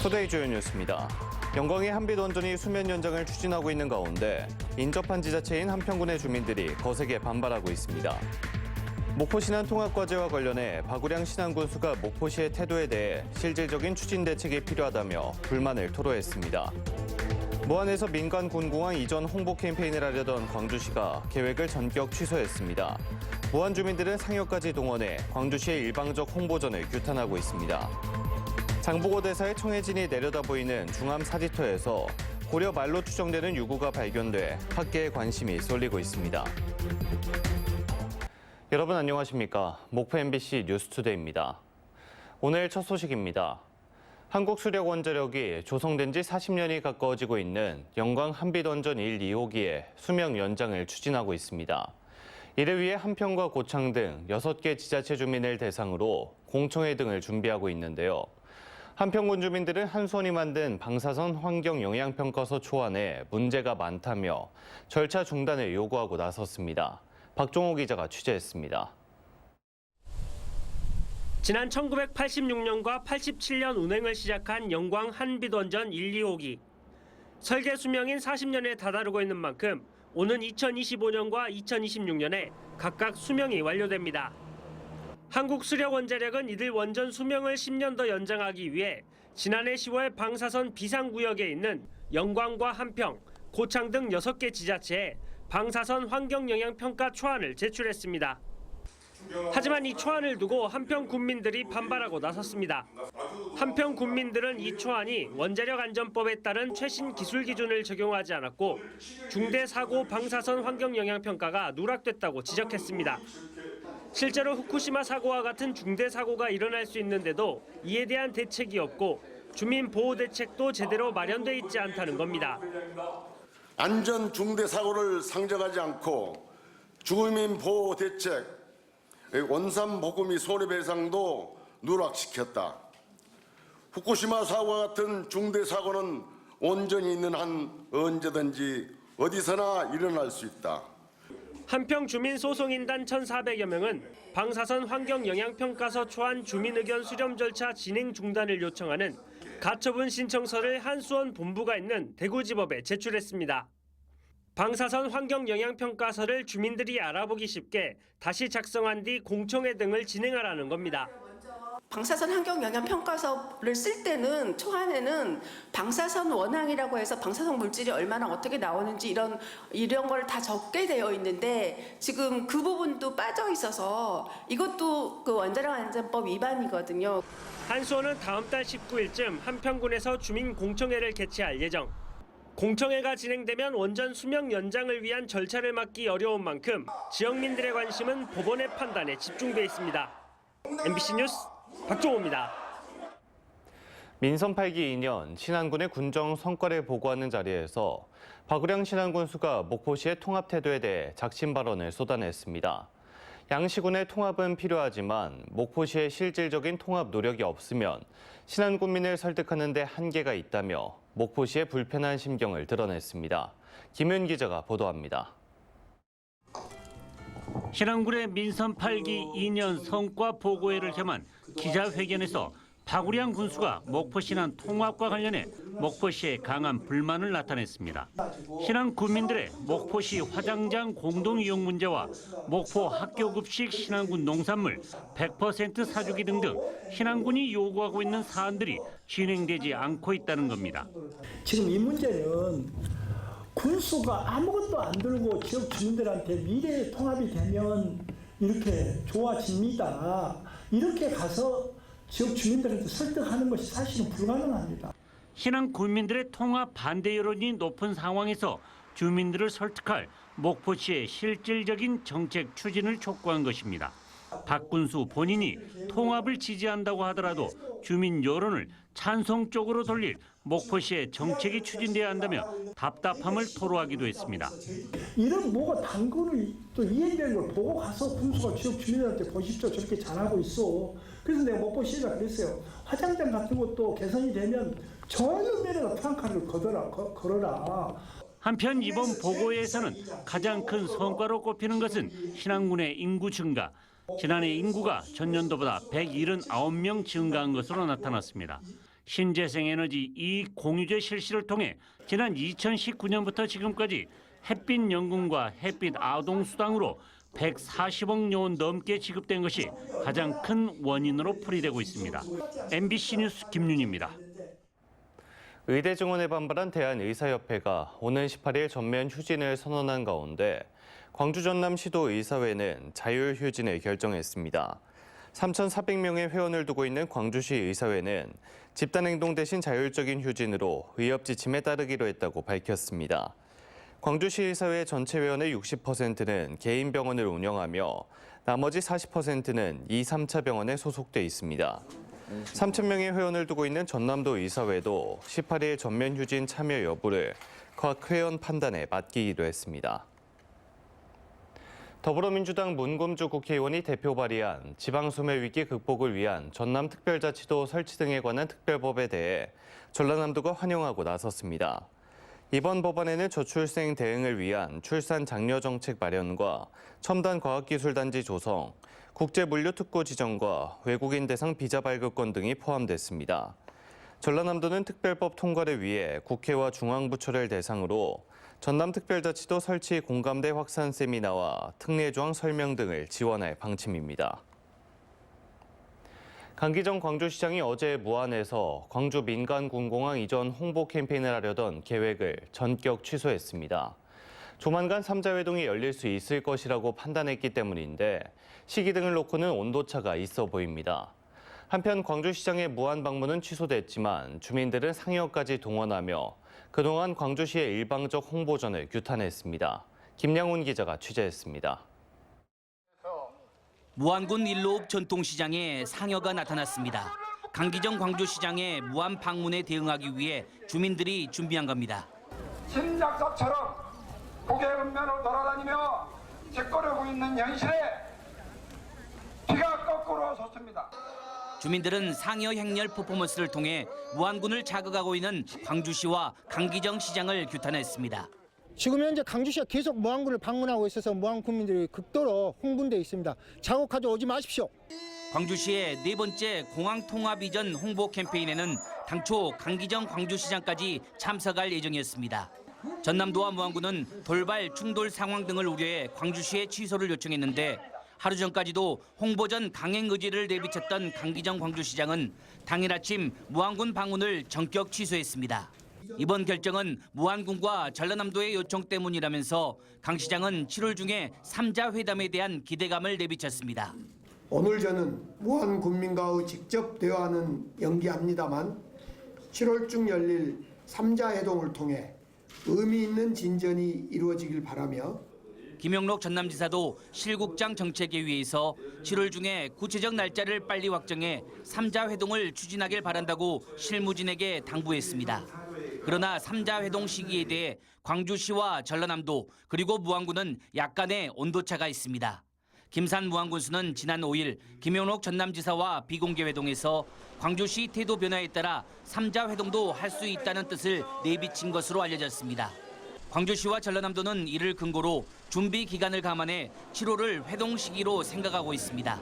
투데이 주요 뉴스입니다. 영광의 한빛원전이 수면 연장을 추진하고 있는 가운데 인접한 지자체인 한평군의 주민들이 거세게 반발하고 있습니다. 목포 신안 통합과제와 관련해 박우량 신안군수가 목포시의 태도에 대해 실질적인 추진 대책이 필요하다며 불만을 토로했습니다. 무안에서 민간 군공항 이전 홍보 캠페인을 하려던 광주시가 계획을 전격 취소했습니다. 무안 주민들은 상여까지 동원해 광주시의 일방적 홍보전을 규탄하고 있습니다. 장보고 대사의 청해진이 내려다 보이는 중암 사지터에서 고려 말로 추정되는 유구가 발견돼 학계의 관심이 쏠리고 있습니다. 여러분 안녕하십니까? 목포 MBC 뉴스투데이입니다. 오늘 첫 소식입니다. 한국수력원자력이 조성된 지 40년이 가까워지고 있는 영광 한빛원전 1, 2호기의 수명 연장을 추진하고 있습니다. 이를 위해 한평과 고창 등 6개 지자체 주민을 대상으로 공청회 등을 준비하고 있는데요. 한평군 주민들은 한수원이 만든 방사선 환경 영향평가서 초안에 문제가 많다며 절차 중단을 요구하고 나섰습니다. 박종호 기자가 취재했습니다. 지난 1986년과 87년 운행을 시작한 영광 한빛원전 1, 2호기. 설계 수명인 40년에 다다르고 있는 만큼 오는 2025년과 2026년에 각각 수명이 완료됩니다. 한국수력원자력은 이들 원전 수명을 10년 더 연장하기 위해 지난해 10월 방사선 비상구역에 있는 영광과 한평, 고창 등 6개 지자체에 방사선 환경영향평가 초안을 제출했습니다. 하지만 이 초안을 두고 한평 군민들이 반발하고 나섰습니다. 한평 군민들은 이 초안이 원자력안전법에 따른 최신 기술 기준을 적용하지 않았고 중대사고 방사선 환경영향평가가 누락됐다고 지적했습니다. 실제로 후쿠시마 사고와 같은 중대사고가 일어날 수 있는데도 이에 대한 대책이 없고 주민 보호 대책도 제대로 마련돼 있지 않다는 겁니다. 안전 중대사고를 상정하지 않고 주민 보호 대책, 원산 보금이 손해배상도 누락시켰다. 후쿠시마 사고와 같은 중대사고는 원전이 있는 한 언제든지 어디서나 일어날 수 있다. 한평 주민 소송인단 1,400여 명은 방사선 환경영향평가서 초안 주민의견 수렴 절차 진행 중단을 요청하는 가처분 신청서를 한수원 본부가 있는 대구지법에 제출했습니다. 방사선 환경영향평가서를 주민들이 알아보기 쉽게 다시 작성한 뒤 공청회 등을 진행하라는 겁니다. 방사선 환경영향평가서를 쓸 때는 초안에는 방사선 원앙이라고 해서 방사선 물질이 얼마나 어떻게 나오는지 이런 걸 다 적게 되어 있는데 지금 그 부분도 빠져 있어서 이것도 그 원자력안전법 위반이거든요. 한수원은 다음 달 19일쯤 한평군에서 주민 공청회를 개최할 예정. 공청회가 진행되면 원전 수명 연장을 위한 절차를 막기 어려운 만큼 지역민들의 관심은 법원의 판단에 집중돼 있습니다. MBC 뉴스 박종호입니다. 민선 8기 2년 신안군의 군정 성과를 보고하는 자리에서 박우량 신안군수가 목포시의 통합 태도에 대해 작심 발언을 쏟아냈습니다. 양시군의 통합은 필요하지만 목포시의 실질적인 통합 노력이 없으면 신안군민을 설득하는 데 한계가 있다며 목포시의 불편한 심경을 드러냈습니다. 김윤 기자가 보도합니다. 신안군의 민선 8기 2년 성과 보고회를 겸한 기자회견에서 박우량 군수가 목포 신안 통합과 관련해 목포시에 강한 불만을 나타냈습니다. 신안 군민들의 목포시 화장장 공동 이용 문제와 목포 학교 급식 신안군 농산물 100% 사주기 등등 신안군이 요구하고 있는 사안들이 진행되지 않고 있다는 겁니다. 지금 이 문제는 군수가 아무것도 안 들고 지역 주민들한테 미래 통합이 되면 이렇게 좋아집니다. 이렇게 가서 지역 주민들한테 설득하는 것이 사실은 불가능합니다. 신안 군민들의 통합 반대 여론이 높은 상황에서 주민들을 설득할 목포시의 실질적인 정책 추진을 촉구한 것입니다. 박 군수 본인이 통합을 지지한다고 하더라도 주민 여론을 찬성 쪽으로 돌릴 목포시의 정책이 추진돼야 한다며 답답함을 토로하기도 했습니다. 이런 뭐가 당근을 또 이행되는 걸 보고 가서 군수가 지역 주민들한테 보십시오. 저렇게 잘하고 있어. 그래서 내가 목포시가 그랬어요. 화장장 같은 것도 개선이 되면 전 면에다 프랑카를 걸어라. 한편 이번 보고회에서는 가장 큰 성과로 꼽히는 것은 신안군의 인구 증가. 지난해 인구가 전년도보다 179명 증가한 것으로 나타났습니다. 신재생에너지 이익 공유제 실시를 통해 지난 2019년부터 지금까지 햇빛 연금과 햇빛 아동수당으로 140억 원 넘게 지급된 것이 가장 큰 원인으로 풀이되고 있습니다. MBC 뉴스 김윤희입니다. 의대 증원에 반발한 대한의사협회가 오는 18일 전면 휴진을 선언한 가운데 광주 전남시도 의사회는 자율 휴진을 결정했습니다. 3,400명의 회원을 두고 있는 광주시 의사회는 집단행동 대신 자율적인 휴진으로 의협 지침에 따르기로 했다고 밝혔습니다. 광주시 의사회 전체 회원의 60%는 개인 병원을 운영하며 나머지 40%는 2, 3차 병원에 소속돼 있습니다. 3,000명의 회원을 두고 있는 전남도 의사회도 18일 전면 휴진 참여 여부를 각 회원 판단에 맡기기로 했습니다. 더불어민주당 문금주 국회의원이 대표 발의한 지방소멸 위기 극복을 위한 전남특별자치도 설치 등에 관한 특별법에 대해 전라남도가 환영하고 나섰습니다. 이번 법안에는 저출생 대응을 위한 출산 장려 정책 마련과 첨단 과학기술단지 조성, 국제물류특구 지정과 외국인 대상 비자 발급권 등이 포함됐습니다. 전라남도는 특별법 통과를 위해 국회와 중앙부처를 대상으로 전남특별자치도 설치 공감대 확산 세미나와 특례조항 설명 등을 지원할 방침입니다. 강기정 광주시장이 어제 무안에서 광주 민간군공항 이전 홍보 캠페인을 하려던 계획을 전격 취소했습니다. 조만간 3자 회동이 열릴 수 있을 것이라고 판단했기 때문인데 시기 등을 놓고는 온도차가 있어 보입니다. 한편 광주시장의 무안 방문은 취소됐지만 주민들은 상여까지 동원하며 그동안 광주시의 일방적 홍보전을 규탄했습니다. 김양훈 기자가 취재했습니다. 무안군 일로읍 전통시장에 상여가 나타났습니다. 강기정 광주시장의 무안 방문에 대응하기 위해 주민들이 준비한 겁니다. 신작사처럼 북의 읍면을 돌아다니며 짓거리고 있는 현실에 귀가 거꾸로 섰습니다. 주민들은 상여 행렬 퍼포먼스를 통해 무안군을 자극하고 있는 광주시와 강기정 시장을 규탄했습니다. 지금 현재 광주시가 계속 무안군을 방문하고 있어서 무안 국민들이 극도로 흥분되어 있습니다. 자극하지 오지 마십시오. 광주시의 네 번째 공항 통합 이전 홍보 캠페인에는 당초 강기정 광주시장까지 참석할 예정이었습니다. 전남도와 무안군은 돌발 충돌 상황 등을 우려해 광주시에 취소를 요청했는데 하루 전까지도 홍보전 강행 의지를 내비쳤던 강기정 광주시장은 당일 아침 무안군 방문을 전격 취소했습니다. 이번 결정은 무안군과 전라남도의 요청 때문이라면서 강 시장은 7월 중에 3자 회담에 대한 기대감을 내비쳤습니다. 오늘 저는 무안 군민과의 직접 대화는 연기합니다만 7월 중 열릴 3자 회동을 통해 의미 있는 진전이 이루어지길 바라며 김영록 전남지사도 실국장 정책위에서 7월 중에 구체적 날짜를 빨리 확정해 3자 회동을 추진하길 바란다고 실무진에게 당부했습니다. 그러나 3자 회동 시기에 대해 광주시와 전라남도 그리고 무안군은 약간의 온도차가 있습니다. 김산 무안군수는 지난 5일 김영록 전남지사와 비공개 회동에서 광주시 태도 변화에 따라 3자 회동도 할 수 있다는 뜻을 내비친 것으로 알려졌습니다. 광주시와 전라남도는 이를 근거로 준비 기간을 감안해 7월을 회동 시기로 생각하고 있습니다.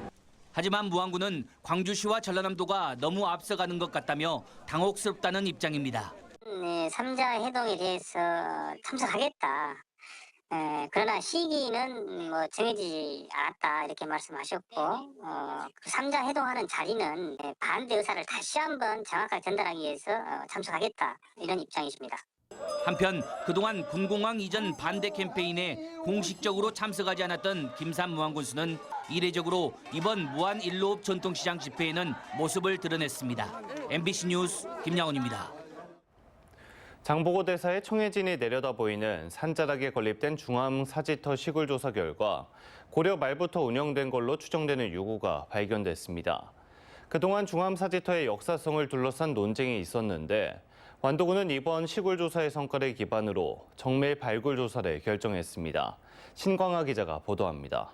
하지만 무안군은 광주시와 전라남도가 너무 앞서가는 것 같다며 당혹스럽다는 입장입니다. 네, 3자 회동에 대해서 참석하겠다. 그러나 시기는 정해지지 않았다 이렇게 말씀하셨고 그 3자 회동하는 자리는 반대 의사를 다시 한번 정확하게 전달하기 위해서 참석하겠다 이런 입장이십니다. 한편 그동안 군공항 이전 반대 캠페인에 공식적으로 참석하지 않았던 김산 무안군수는 이례적으로 이번 무안 일로읍 전통시장 집회에는 모습을 드러냈습니다. MBC 뉴스 김양훈입니다. 장보고 대사의 청해진이 내려다 보이는 산자락에 건립된 중암 사지터 시굴 조사 결과 고려 말부터 운영된 걸로 추정되는 유구가 발견됐습니다. 그동안 중암 사지터의 역사성을 둘러싼 논쟁이 있었는데 완도군은 이번 시굴 조사의 성과를 기반으로 정밀 발굴 조사를 결정했습니다. 신광하 기자가 보도합니다.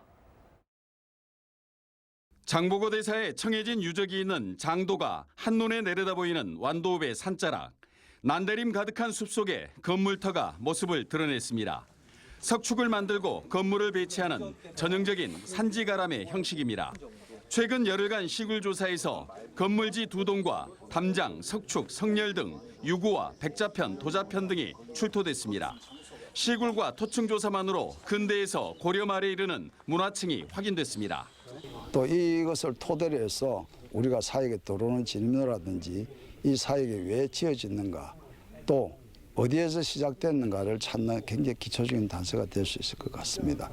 장보고 대사의 청해진 유적이 있는 장도가 한눈에 내려다 보이는 완도읍의 산자락. 난데림 가득한 숲속에 건물터가 모습을 드러냈습니다. 석축을 만들고 건물을 배치하는 전형적인 산지가람의 형식입니다. 최근 열흘간 시굴 조사에서 건물지 2동과 담장, 석축, 성렬 등 유구와 백자편, 도자편 등이 출토됐습니다. 시굴과 토층 조사만으로 근대에서 고려 말에 이르는 문화층이 확인됐습니다. 또 이것을 토대로 해서 우리가 사역에 들어오는 질문이라든지 이 사역이 왜 지어졌는가, 또 어디에서 시작됐는가를 찾는 굉장히 기초적인 단서가 될 수 있을 것 같습니다.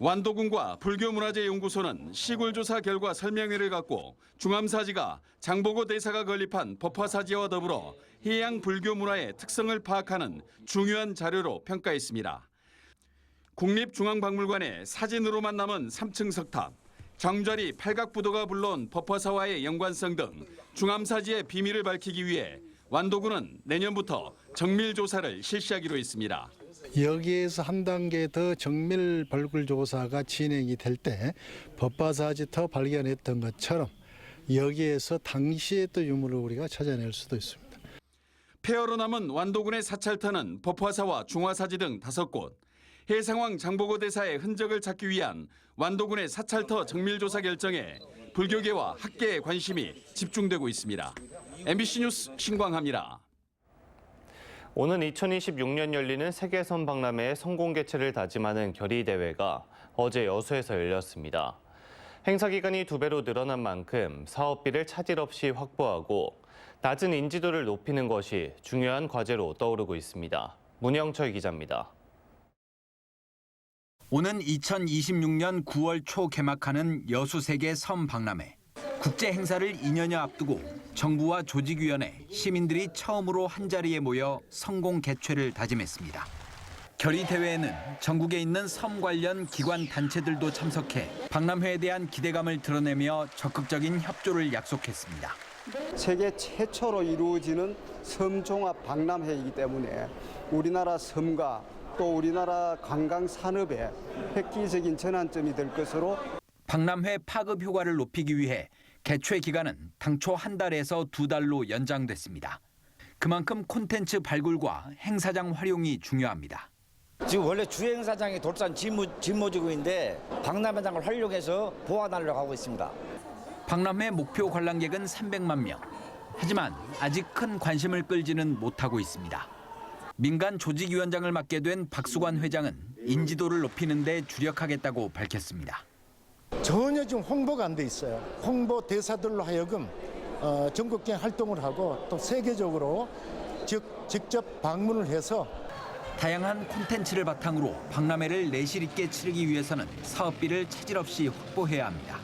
완도군과 불교문화재연구소는 시굴조사 결과 설명회를 갖고 중암사지가 장보고 대사가 건립한 법화사지와 더불어 해양 불교 문화의 특성을 파악하는 중요한 자료로 평가했습니다. 국립중앙박물관에 사진으로만 남은 3층 석탑, 정자리 팔각부도가 불러온 법화사와의 연관성 등 중암사지의 비밀을 밝히기 위해 완도군은 내년부터 정밀조사를 실시하기로 했습니다. 여기에서 한 단계 더 정밀 발굴 조사가 진행이 될 때 법화사지터 발견했던 것처럼 여기에서 당시의 또 유물을 우리가 찾아낼 수도 있습니다. 폐허로 남은 완도군의 사찰터는 법화사와 중화사지 등 5곳, 해상왕 장보고 대사의 흔적을 찾기 위한 완도군의 사찰터 정밀조사 결정에 불교계와 학계의 관심이 집중되고 있습니다. MBC 뉴스 신광하입니다. 오는 2026년 열리는 세계선 박람회의 성공 개최를 다짐하는 결의대회가 어제 여수에서 열렸습니다. 행사 기간이 2배로 늘어난 만큼 사업비를 차질 없이 확보하고 낮은 인지도를 높이는 것이 중요한 과제로 떠오르고 있습니다. 문영철 기자입니다. 오는 2026년 9월 초 개막하는 여수 세계 섬 박람회. 국제 행사를 2년여 앞두고 정부와 조직위원회, 시민들이 처음으로 한자리에 모여 성공 개최를 다짐했습니다. 결의대회에는 전국에 있는 섬 관련 기관 단체들도 참석해 박람회에 대한 기대감을 드러내며 적극적인 협조를 약속했습니다. 세계 최초로 이루어지는 섬종합 박람회이기 때문에 우리나라 섬과 또 우리나라 관광 산업에 획기적인 전환점이 될 것으로 박람회 파급 효과를 높이기 위해 개최 기간은 당초 1달에서 2달로 연장됐습니다. 그만큼 콘텐츠 발굴과 행사장 활용이 중요합니다. 지금 원래 주행사장이 돌산 진모지구인데 박람회장을 활용해서 보완하려고 하고 있습니다. 박람회 목표 관람객은 300만 명. 하지만 아직 큰 관심을 끌지는 못하고 있습니다. 민간 조직위원장을 맡게 된 박수관 회장은 인지도를 높이는 데 주력하겠다고 밝혔습니다. 전혀 지금 홍보가 안 돼 있어요. 홍보 대사들로 하여금 전국적인 활동을 하고 또 세계적으로 직접 방문을 해서 다양한 콘텐츠를 바탕으로 박람회를 내실 있게 치르기 위해서는 사업비를 차질 없이 확보해야 합니다.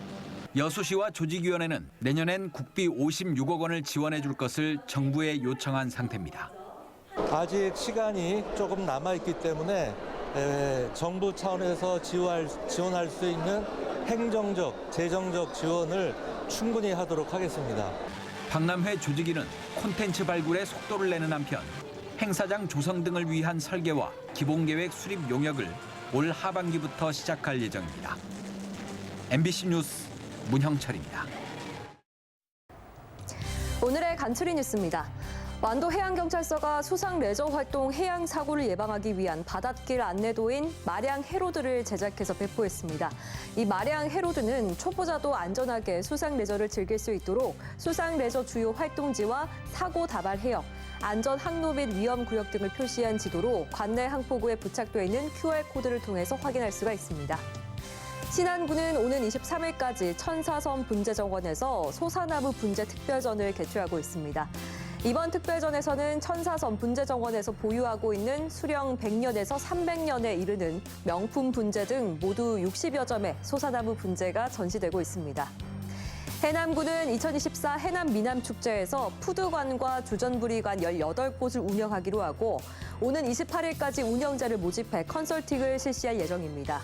여수시와 조직위원회는 내년엔 국비 56억 원을 지원해 줄 것을 정부에 요청한 상태입니다. 아직 시간이 조금 남아있기 때문에 정부 차원에서 지원할 수 있는 행정적, 재정적 지원을 충분히 하도록 하겠습니다. 박람회 조직위는 콘텐츠 발굴에 속도를 내는 한편 행사장 조성 등을 위한 설계와 기본계획 수립 용역을 올 하반기부터 시작할 예정입니다. MBC 뉴스 문형철입니다. 오늘의 간추리 뉴스입니다. 완도 해양경찰서가 수상 레저 활동 해양 사고를 예방하기 위한 바닷길 안내도인 마량 해로드를 제작해서 배포했습니다. 이 마량 해로드는 초보자도 안전하게 수상 레저를 즐길 수 있도록 수상 레저 주요 활동지와 사고 다발 해역, 안전 항로 및 위험 구역 등을 표시한 지도로 관내 항포구에 부착돼 있는 QR코드를 통해서 확인할 수가 있습니다. 신안군은 오는 23일까지 천사섬 분재정원에서 소사나무 분재 특별전을 개최하고 있습니다. 이번 특별전에서는 천사섬 분재정원에서 보유하고 있는 수령 100년에서 300년에 이르는 명품 분재 등 모두 60여 점의 소사나무 분재가 전시되고 있습니다. 해남군은 2024 해남 미남축제에서 푸드관과 주전부리관 18곳을 운영하기로 하고 오는 28일까지 운영자를 모집해 컨설팅을 실시할 예정입니다.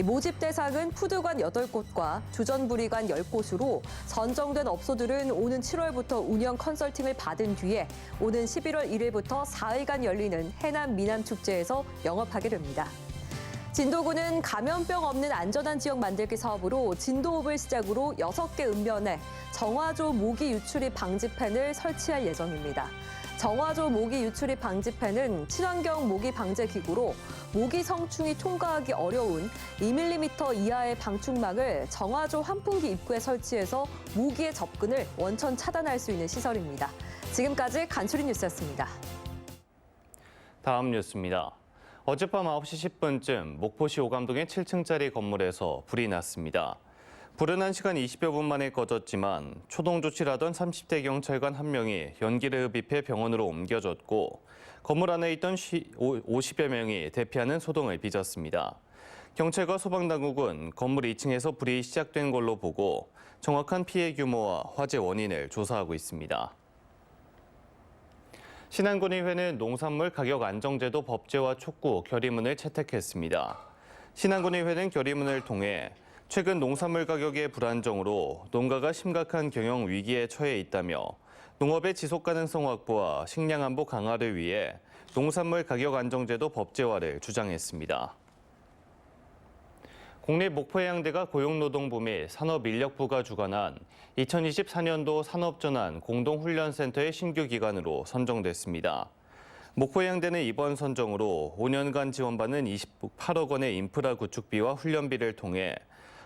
모집 대상은 푸드관 8곳과 주전부리관 10곳으로 선정된 업소들은 오는 7월부터 운영 컨설팅을 받은 뒤에 오는 11월 1일부터 4일간 열리는 해남 미남축제에서 영업하게 됩니다. 진도군은 감염병 없는 안전한 지역 만들기 사업으로 진도읍을 시작으로 6개 읍면에 정화조 모기 유출입 방지펜을 설치할 예정입니다. 정화조 모기 유출입 방지패는 친환경 모기 방제 기구로 모기 성충이 통과하기 어려운 2mm 이하의 방충망을 정화조 환풍기 입구에 설치해서 모기의 접근을 원천 차단할 수 있는 시설입니다. 지금까지 간추린 뉴스였습니다. 다음 뉴스입니다. 어젯밤 9시 10분쯤 목포시 오감동의 7층짜리 건물에서 불이 났습니다. 불은 1시간 20여 분 만에 꺼졌지만 초동 조치를 하던 30대 경찰관 1명이 연기를 흡입해 병원으로 옮겨졌고 건물 안에 있던 50여 명이 대피하는 소동을 빚었습니다. 경찰과 소방당국은 건물 2층에서 불이 시작된 걸로 보고 정확한 피해 규모와 화재 원인을 조사하고 있습니다. 신안군의회는 농산물 가격 안정제도 법제화 촉구 결의문을 채택했습니다. 신안군의회는 결의문을 통해 최근 농산물 가격의 불안정으로 농가가 심각한 경영 위기에 처해 있다며 농업의 지속 가능성 확보와 식량 안보 강화를 위해 농산물 가격 안정제도 법제화를 주장했습니다. 국립목포해양대가 고용노동부 및 산업인력부가 주관한 2024년도 산업전환 공동훈련센터의 신규 기관으로 선정됐습니다. 목포해양대는 이번 선정으로 5년간 지원받는 28억 원의 인프라 구축비와 훈련비를 통해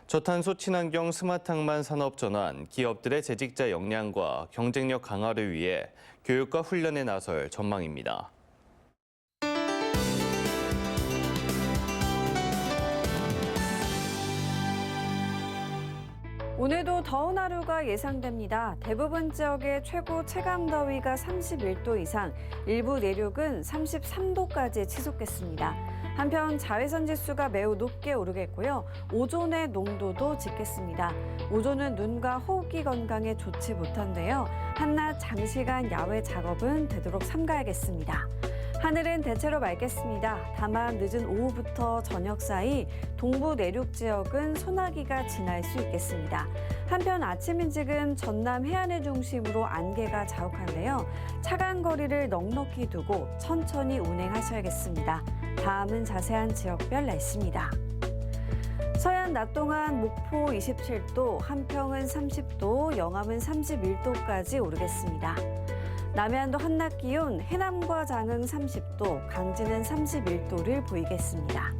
저탄소 친환경 스마트 항만 산업 전환, 기업들의 재직자 역량과 경쟁력 강화를 위해 교육과 훈련에 나설 전망입니다. 오늘도 더운 하루가 예상됩니다. 대부분 지역의 최고 체감더위가 31도 이상, 일부 내륙은 33도까지 치솟겠습니다. 한편 자외선 지수가 매우 높게 오르겠고요. 오존의 농도도 짙겠습니다. 오존은 눈과 호흡기 건강에 좋지 못한데요. 한낮 장시간 야외 작업은 되도록 삼가야겠습니다. 하늘은 대체로 맑겠습니다. 다만 늦은 오후부터 저녁 사이 동부 내륙 지역은 소나기가 지날 수 있겠습니다. 한편 아침인 지금 전남 해안을 중심으로 안개가 자욱한데요. 차간 거리를 넉넉히 두고 천천히 운행하셔야겠습니다. 다음은 자세한 지역별 날씨입니다. 서해안 낮 동안 목포 27도, 한평은 30도, 영암은 31도까지 오르겠습니다. 남해안도 한낮 기온, 해남과 장흥 30도, 강진은 31도를 보이겠습니다.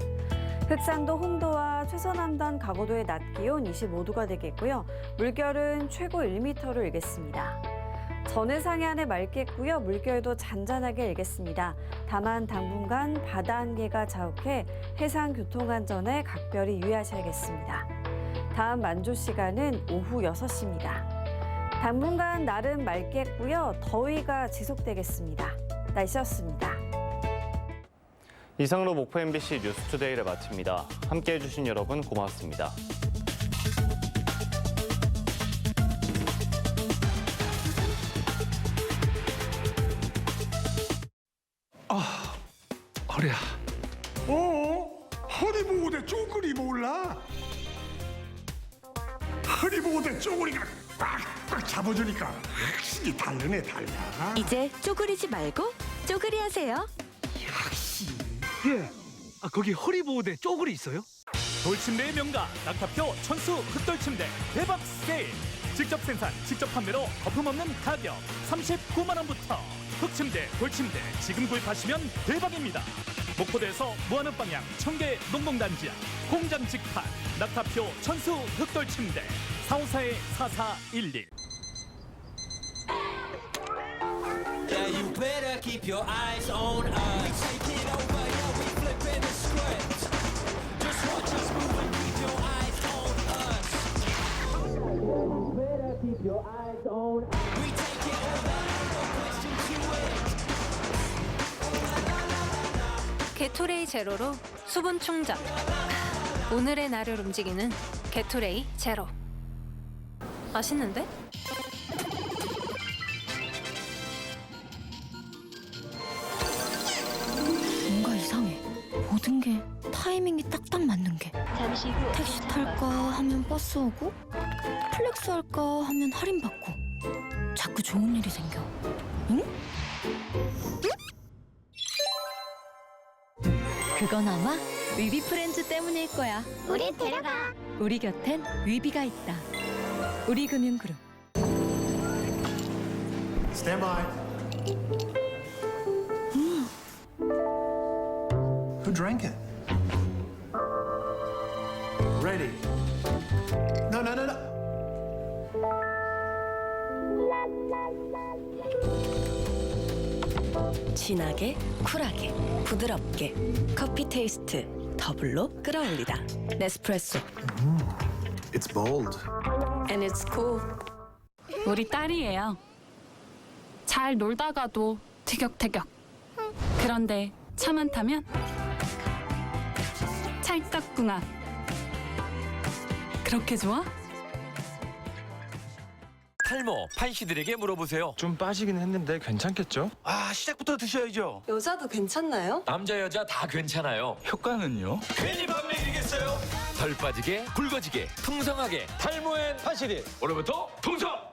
흑산도 홍도와 최서남단 가고도의 낮 기온 25도가 되겠고요. 물결은 최고 1m로 일겠습니다. 전해상해 안에 맑겠고요. 물결도 잔잔하게 일겠습니다. 다만 당분간 바다 안개가 자욱해 해상 교통안전에 각별히 유의하셔야겠습니다. 다음 만조 시간은 오후 6시입니다. 당분간 날은 맑겠고요. 더위가 지속되겠습니다. 날씨였습니다. 이상으로 목포 MBC 뉴스투데이를 마칩니다. 함께해 주신 여러분 고맙습니다. 허리야. 허리 보고대 쪼그리 몰라? 허리 보고대 쪼그리가 꽉꽉 잡아주니까 확실히 다르네 달라. 이제 쪼그리지 말고 쪼그리 하세요. 예. 거기 허리보호대 쪼그리 있어요? 돌침대의 명가 낙타표 천수 흑돌침대 대박 세일. 직접 생산, 직접 판매로 거품 없는 가격 39만 원부터. 흑침대, 돌침대 지금 구입하시면 대박입니다. 목포대에서 무한읍 방향 청계 농공단지역 공장 직판 낙타표 천수 흑돌침대 454-4411. Yeah, you better keep your eyes on us. Take it over, yeah, we flipping the script. Just watch us move and keep your eyes on us. You better keep your eyes on us. We take it over, no question to it. 게토레이 제로로 수분 충전. 오늘의 나를 움직이는 게토레이 제로. 맛있는데? 뭔가 이상해. 모든 게 타이밍이 딱딱 맞는 게. 택시 탈까 하면 버스 오고, 플렉스 할까 하면 할인받고. 자꾸 좋은 일이 생겨. 응? 그건 아마 위비 프렌즈 때문일 거야. 우리 데려가. 우리 곁엔 위비가 있다. 우리금융그룹. Stand by. Who drank it? Ready. No, no, no, no. 진하게, 쿨하게, 부드럽게 커피 테이스트 더블로 끌어올리다. 네스프레소. It's bold. And it's cool. 우리 딸이에요. 잘 놀다가도 티격태격. 그런데 차만 타면 찰떡궁합. 그렇게 좋아? 탈모 판시들에게 물어보세요. 좀 빠지긴 했는데 괜찮겠죠? 아, 시작부터 드셔야죠. 여자도 괜찮나요? 남자 여자 다 괜찮아요. 효과는요? 괜히 밥 먹이겠어요? 덜 빠지게, 굵어지게, 풍성하게 탈모엔 판시들. 오늘부터 풍성!